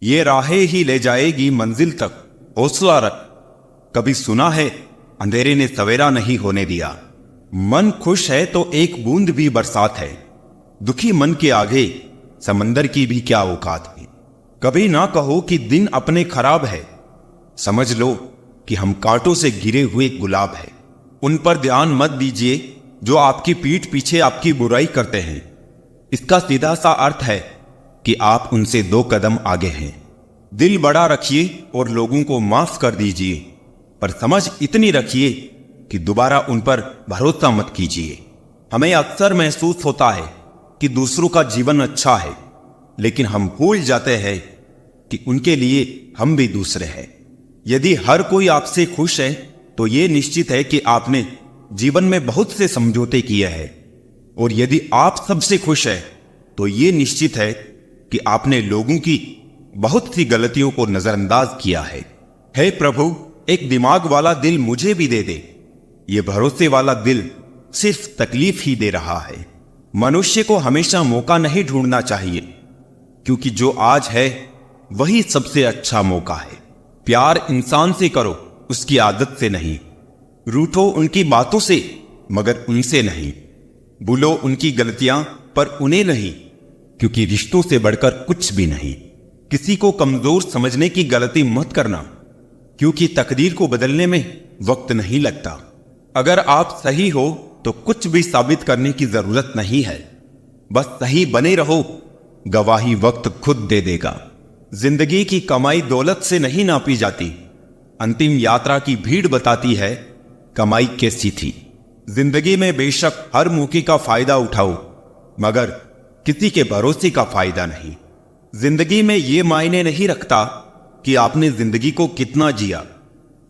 ये राहें ही ले जाएगी मंजिल तक, हौसला रख। कभी सुना है अंधेरे ने सवेरा नहीं होने दिया। मन खुश है तो एक बूंद भी बरसात है। दुखी मन के आगे समंदर की भी क्या औकात है। कभी ना कहो कि दिन अपने खराब है, समझ लो कि हम कांटों से घिरे हुए गुलाब है। उन पर ध्यान मत दीजिए जो आपकी पीठ पीछे आपकी बुराई करते हैं। इसका सीधा सा अर्थ है कि आप उनसे 2 कदम आगे हैं। दिल बड़ा रखिए और लोगों को माफ कर दीजिए, पर समझ इतनी रखिए कि दोबारा उन पर भरोसा मत कीजिए। हमें अक्सर महसूस होता है कि दूसरों का जीवन अच्छा है, लेकिन हम भूल जाते हैं कि उनके लिए हम भी दूसरे हैं। यदि हर कोई आपसे खुश है तो यह निश्चित है कि आपने जीवन में बहुत से समझौते किए हैं, और यदि आप सबसे खुश है तो यह निश्चित है कि आपने लोगों की बहुत सी गलतियों को नजरअंदाज किया है। हे प्रभु, एक दिमाग वाला दिल मुझे भी दे दे। यह भरोसे वाला दिल सिर्फ तकलीफ ही दे रहा है। मनुष्य को हमेशा मौका नहीं ढूंढना चाहिए, क्योंकि जो आज है वही सबसे अच्छा मौका है। प्यार इंसान से करो, उसकी आदत से नहीं। रूठो उनकी बातों से, मगर उनसे नहीं। भूलो उनकी गलतियां, पर उन्हें नहीं, क्योंकि रिश्तों से बढ़कर कुछ भी नहीं। किसी को कमजोर समझने की गलती मत करना, क्योंकि तकदीर को बदलने में वक्त नहीं लगता। अगर आप सही हो तो कुछ भी साबित करने की जरूरत नहीं है। बस सही बने रहो, गवाही वक्त खुद दे देगा। जिंदगी की कमाई दौलत से नहीं नापी जाती। अंतिम यात्रा की भीड़ बताती है कमाई कैसी थी। जिंदगी में बेशक हर मौके का फायदा उठाओ, मगर किसी के भरोसे का फायदा नहीं। जिंदगी में यह मायने नहीं रखता कि आपने जिंदगी को कितना जिया,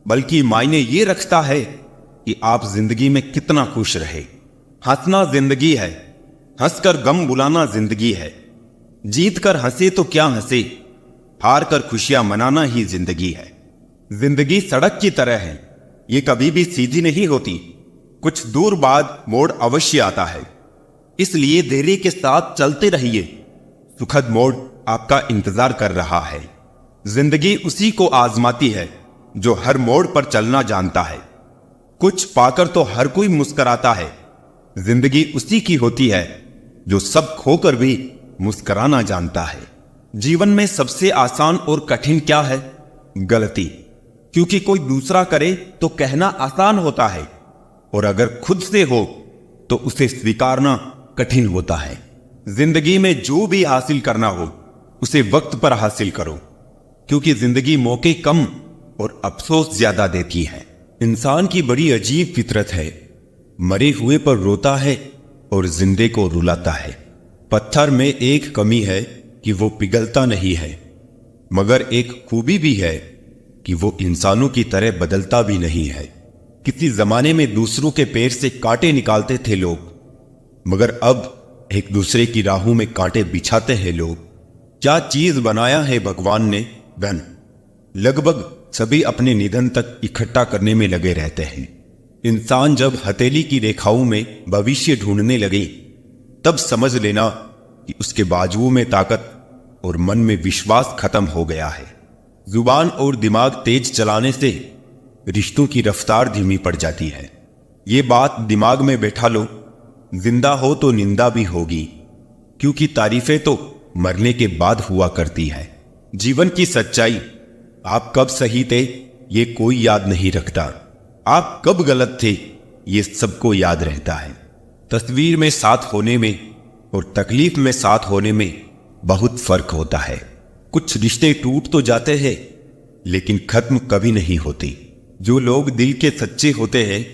बल्कि मायने ये रखता है कि आप जिंदगी में कितना खुश रहे। हंसना जिंदगी है, हंसकर गम बुलाना जिंदगी है। जीत कर हंसे तो क्या हंसे, हार कर खुशियां मनाना ही जिंदगी है। जिंदगी सड़क की तरह है, ये कभी भी सीधी नहीं होती। कुछ दूर बाद मोड़ अवश्य आता है, इसलिए धैर्य के साथ चलते रहिए। सुखद मोड़ आपका इंतजार कर रहा है। जिंदगी उसी को आजमाती है जो हर मोड़ पर चलना जानता है। कुछ पाकर तो हर कोई मुस्कुराता है। जिंदगी उसी की होती है जो सब खोकर भी मुस्कुराना जानता है। जीवन में सबसे आसान और कठिन क्या है? गलती। क्योंकि कोई दूसरा करे तो कहना आसान होता है, और अगर खुद से हो तो उसे स्वीकारना कठिन होता है। जिंदगी में जो भी हासिल करना हो उसे वक्त पर हासिल करो, क्योंकि जिंदगी मौके कम और अफसोस ज्यादा देती है। इंसान की बड़ी अजीब फितरत है, मरे हुए पर रोता है और जिंदे को रुलाता है। पत्थर में एक कमी है कि वो पिघलता नहीं है, मगर एक खूबी भी है कि वो इंसानों की तरह बदलता भी नहीं है। किसी जमाने में दूसरों के पैर से कांटे निकालते थे लोग, मगर अब एक दूसरे की राहों में कांटे बिछाते हैं लोग। क्या चीज बनाया है भगवान ने धन, लगभग सभी अपने निधन तक इकट्ठा करने में लगे रहते हैं। इंसान जब हथेली की रेखाओं में भविष्य ढूंढने लगे, तब समझ लेना कि उसके बाजुओं में ताकत और मन में विश्वास खत्म हो गया है। जुबान और दिमाग तेज चलाने से रिश्तों की रफ्तार धीमी पड़ जाती है। ये बात दिमाग में बैठा लो, जिंदा हो तो निंदा भी होगी, क्योंकि तारीफें तो मरने के बाद हुआ करती है। जीवन की सच्चाई, आप कब सही थे ये कोई याद नहीं रखता, आप कब गलत थे ये सबको याद रहता है। तस्वीर में साथ होने में और तकलीफ में साथ होने में बहुत फर्क होता है। कुछ रिश्ते टूट तो जाते हैं, लेकिन खत्म कभी नहीं होती। जो लोग दिल के सच्चे होते हैं,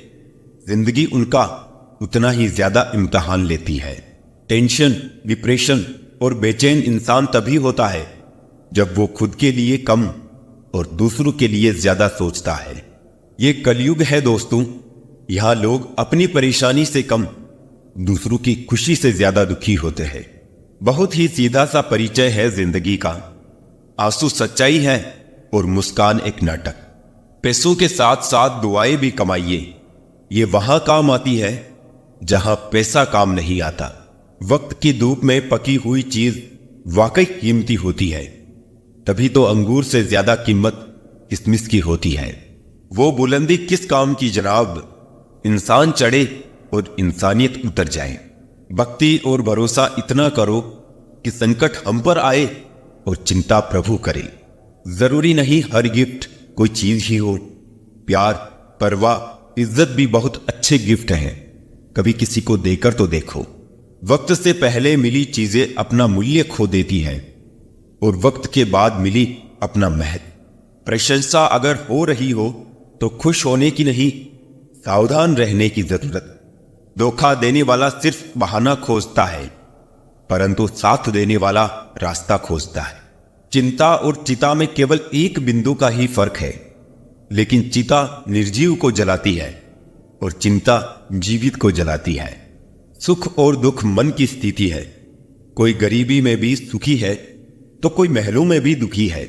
जिंदगी उनका उतना ही ज्यादा इम्तिहान लेती है। टेंशन, डिप्रेशन और बेचैन इंसान तभी होता है जब वो खुद के लिए कम और दूसरों के लिए ज्यादा सोचता है। ये कलयुग है दोस्तों, यहां लोग अपनी परेशानी से कम दूसरों की खुशी से ज्यादा दुखी होते हैं। बहुत ही सीधा सा परिचय है जिंदगी का। आंसू सच्चाई है और मुस्कान एक नाटक। पैसों के साथ साथ दुआएं भी कमाइए, ये वहां काम आती है जहां पैसा काम नहीं आता। वक्त की धूप में पकी हुई चीज वाकई कीमती होती है, तभी तो अंगूर से ज्यादा कीमत किशमिश की होती है। वो बुलंदी किस काम की जनाब, इंसान चढ़े और इंसानियत उतर जाए। भक्ति और भरोसा इतना करो कि संकट हम पर आए और चिंता प्रभु करे। जरूरी नहीं हर गिफ्ट कोई चीज ही हो। प्यार, परवाह, इज्जत भी बहुत अच्छे गिफ्ट हैं। कभी किसी को देकर तो देखो। वक्त से पहले मिली चीजें अपना मूल्य खो देती हैं और वक्त के बाद मिली अपना महत्व। प्रशंसा अगर हो रही हो तो खुश होने की नहीं, सावधान रहने की जरूरत। धोखा देने वाला सिर्फ बहाना खोजता है, परंतु साथ देने वाला रास्ता खोजता है। चिंता और चिता में केवल एक बिंदु का ही फर्क है, लेकिन चिता निर्जीव को जलाती है और चिंता जीवित को जलाती है। सुख और दुख मन की स्थिति है। कोई गरीबी में भी सुखी है तो कोई महलों में भी दुखी है।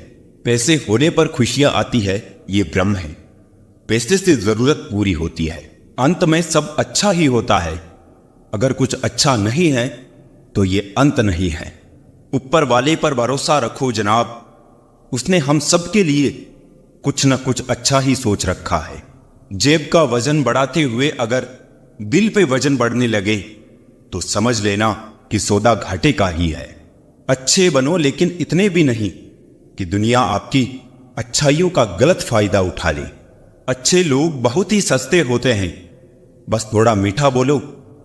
पैसे होने पर खुशियां आती है, ये भ्रम है। पैसे से जरूरत पूरी होती है। अंत में सब अच्छा ही होता है। अगर कुछ अच्छा नहीं है तो ये अंत नहीं है। ऊपर वाले पर भरोसा रखो जनाब, उसने हम सब के लिए कुछ न कुछ अच्छा ही सोच रखा है। जेब का वजन बढ़ाते हुए अगर दिल पे वजन बढ़ने लगे तो समझ लेना कि सौदा घाटे का ही है। अच्छे बनो, लेकिन इतने भी नहीं कि दुनिया आपकी अच्छाइयों का गलत फायदा उठा ले। अच्छे लोग बहुत ही सस्ते होते हैं, बस थोड़ा मीठा बोलो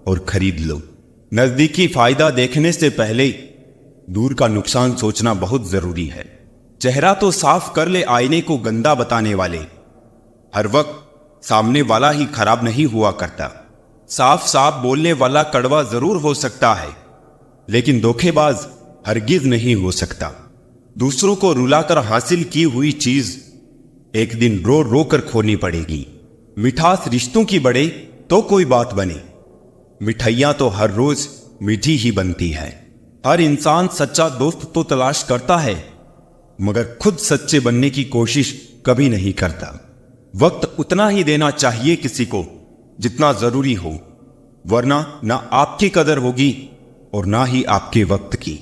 और खरीद लो। नजदीकी फायदा देखने से पहले दूर का नुकसान सोचना बहुत जरूरी है। चेहरा तो साफ कर ले आईने को गंदा बताने वाले। हर वक्त सामने वाला ही खराब नहीं हुआ करता। साफ साफ बोलने वाला कड़वा जरूर हो सकता है, लेकिन धोखेबाज हरगिज नहीं हो सकता। दूसरों को रुलाकर हासिल की हुई चीज एक दिन रो रो कर खोनी पड़ेगी। मिठास रिश्तों की बढ़े तो कोई बात बने। मिठाइयां तो हर रोज मीठी ही बनती है। हर इंसान सच्चा दोस्त तो तलाश करता है, मगर खुद सच्चे बनने की कोशिश कभी नहीं करता। वक्त उतना ही देना चाहिए किसी को जितना जरूरी हो, वरना ना आपकी कदर होगी और ना ही आपके वक्त की।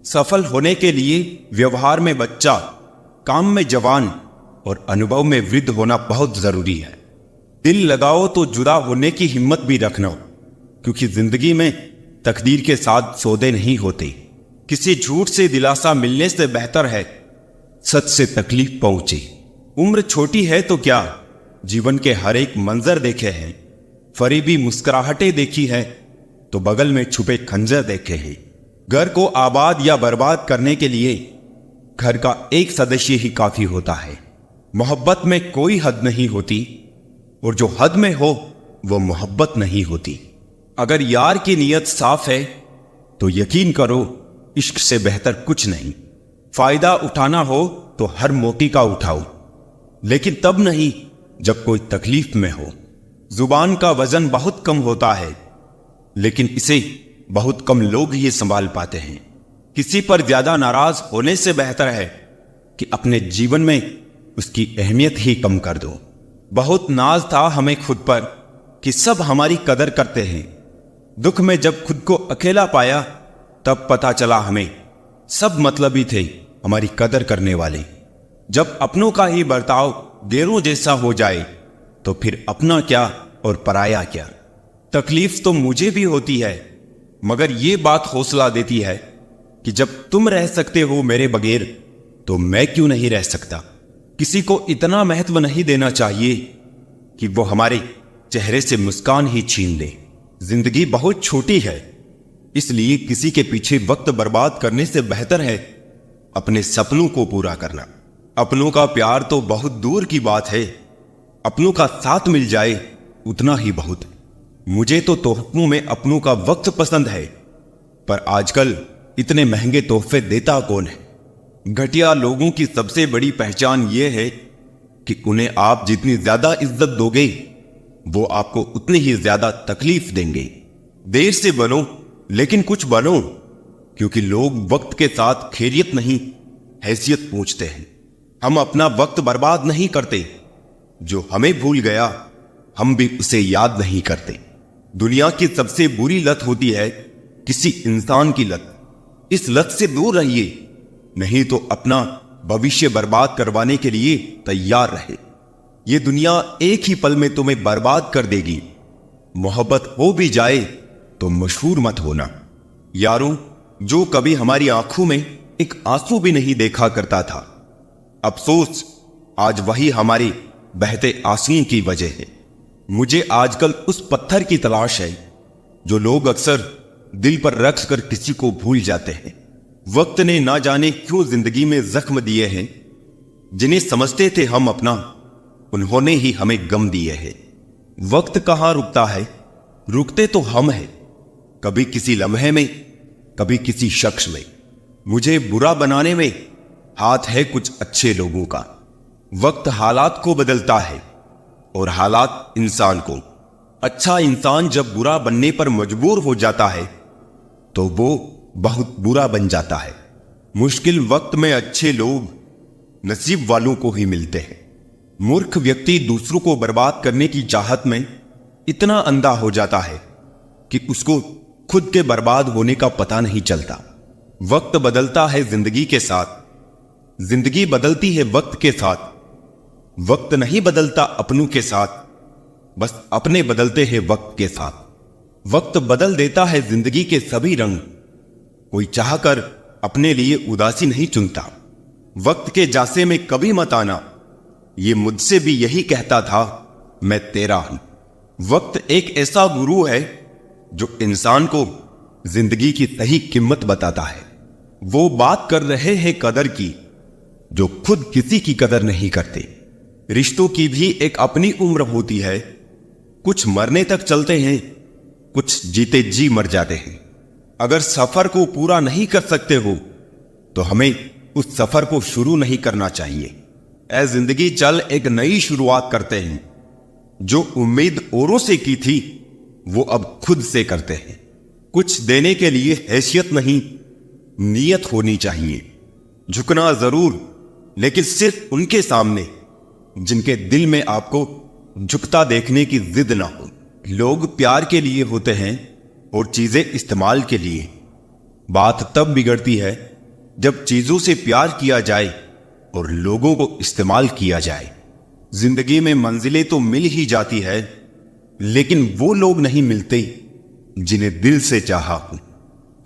सफल होने के लिए व्यवहार में बच्चा, काम में जवान और अनुभव में वृद्ध होना बहुत जरूरी है। दिल लगाओ तो जुदा होने की हिम्मत भी रखना, क्योंकि जिंदगी में तकदीर के साथ सौदे नहीं होते। किसी झूठ से दिलासा मिलने से बेहतर है सच से तकलीफ पहुंचे। उम्र छोटी है तो क्या, जीवन के हर एक मंजर देखे हैं। फरीबी मुस्कुराहटें देखी है तो बगल में छुपे खंजर देखे हैं। घर को आबाद या बर्बाद करने के लिए घर का एक सदस्य ही काफी होता है। मोहब्बत में कोई हद नहीं होती और जो हद में हो वो मोहब्बत नहीं होती। अगर यार की नीयत साफ है तो यकीन करो इश्क से बेहतर कुछ नहीं। फायदा उठाना हो तो हर मौके का उठाओ, लेकिन तब नहीं जब कोई तकलीफ में हो। जुबान का वजन बहुत कम होता है, लेकिन इसे बहुत कम लोग ही संभाल पाते हैं। किसी पर ज्यादा नाराज होने से बेहतर है कि अपने जीवन में उसकी अहमियत ही कम कर दो। बहुत नाज था हमें खुद पर कि सब हमारी कदर करते हैं। दुख में जब खुद को अकेला पाया तब पता चला हमें सब मतलबी थे हमारी कदर करने वाले। जब अपनों का ही बर्ताव गैरों जैसा हो जाए तो फिर अपना क्या और पराया क्या। तकलीफ तो मुझे भी होती है, मगर ये बात हौसला देती है कि जब तुम रह सकते हो मेरे बगैर तो मैं क्यों नहीं रह सकता। किसी को इतना महत्व नहीं देना चाहिए कि वो हमारे चेहरे से मुस्कान ही छीन ले। जिंदगी बहुत छोटी है, इसलिए किसी के पीछे वक्त बर्बाद करने से बेहतर है अपने सपनों को पूरा करना। अपनों का प्यार तो बहुत दूर की बात है, अपनों का साथ मिल जाए उतना ही बहुत है। मुझे तो तोहफों में अपनों का वक्त पसंद है, पर आजकल इतने महंगे तोहफे देता कौन है। घटिया लोगों की सबसे बड़ी पहचान यह है कि उन्हें आप जितनी ज्यादा इज्जत दोगे वो आपको उतनी ही ज्यादा तकलीफ देंगे। देर से बनो लेकिन कुछ बनो, क्योंकि लोग वक्त के साथ खैरियत नहीं हैसियत पूछते हैं। हम अपना वक्त बर्बाद नहीं करते, जो हमें भूल गया हम भी उसे याद नहीं करते। दुनिया की सबसे बुरी लत होती है किसी इंसान की लत। इस लत से दूर रहिए, नहीं तो अपना भविष्य बर्बाद करवाने के लिए तैयार रहे। ये दुनिया एक ही पल में तुम्हें बर्बाद कर देगी। मोहब्बत हो भी जाए तो मशहूर मत होना। यारों, जो कभी हमारी आंखों में एक आंसू भी नहीं देखा करता था, अफसोस आज वही हमारे बहते आंसुओं की वजह है। मुझे आजकल उस पत्थर की तलाश है जो लोग अक्सर दिल पर रख कर किसी को भूल जाते हैं। वक्त ने ना जाने क्यों जिंदगी में जख्म दिए हैं। जिन्हें समझते थे हम अपना, उन्होंने ही हमें गम दिए हैं। वक्त कहां रुकता है, रुकते तो हम हैं, कभी किसी लम्हे में, कभी किसी शख्स में। मुझे बुरा बनाने में हाथ है कुछ अच्छे लोगों का। वक्त हालात को बदलता है और हालात इंसान को। अच्छा इंसान जब बुरा बनने पर मजबूर हो जाता है तो वो बहुत बुरा बन जाता है। मुश्किल वक्त में अच्छे लोग नसीब वालों को ही मिलते हैं। मूर्ख व्यक्ति दूसरों को बर्बाद करने की चाहत में इतना अंधा हो जाता है कि उसको खुद के बर्बाद होने का पता नहीं चलता। वक्त बदलता है जिंदगी के साथ, जिंदगी बदलती है वक्त के साथ। वक्त नहीं बदलता अपनों के साथ, बस अपने बदलते हैं वक्त के साथ। वक्त बदल देता है जिंदगी के सभी रंग, कोई चाहकर अपने लिए उदासी नहीं चुनता। वक्त के जासे में कभी मत आना, ये मुझसे भी यही कहता था, मैं तेरा हूं। वक्त एक ऐसा गुरु है जो इंसान को जिंदगी की सही कीमत बताता है। वो बात कर रहे हैं कदर की जो खुद किसी की कदर नहीं करते। रिश्तों की भी एक अपनी उम्र होती है। कुछ मरने तक चलते हैं, कुछ जीते जी मर जाते हैं। अगर सफर को पूरा नहीं कर सकते हो तो हमें उस सफर को शुरू नहीं करना चाहिए। ऐ जिंदगी चल एक नई शुरुआत करते हैं। जो उम्मीद औरों से की थी वो अब खुद से करते हैं। कुछ देने के लिए हैसियत नहीं, नीयत होनी चाहिए। झुकना जरूर, लेकिन सिर्फ उनके सामने जिनके दिल में आपको झुकता देखने की जिद ना हो। लोग प्यार के लिए होते हैं और चीजें इस्तेमाल के लिए। बात तब बिगड़ती है जब चीजों से प्यार किया जाए और लोगों को इस्तेमाल किया जाए। जिंदगी में मंजिलें तो मिल ही जाती है, लेकिन वो लोग नहीं मिलते जिन्हें दिल से चाहा हो।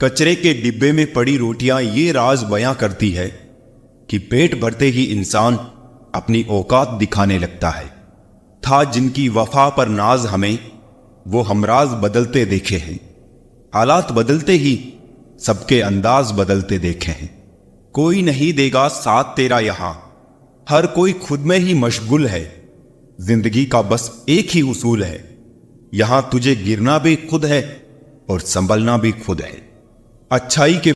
कचरे के डिब्बे में पड़ी रोटियां ये राज बयां करती है कि पेट भरते ही इंसान अपनी औकात दिखाने लगता है। था जिनकी वफा पर नाज हमें, वो हमराज बदलते देखे हैं। हालात बदलते ही सबके अंदाज बदलते देखे हैं। कोई नहीं देगा साथ तेरा यहां, हर कोई खुद में ही मशगुल है। जिंदगी का बस एक ही उसूल है, यहां तुझे गिरना भी खुद है और संभलना भी खुद है। अच्छाई के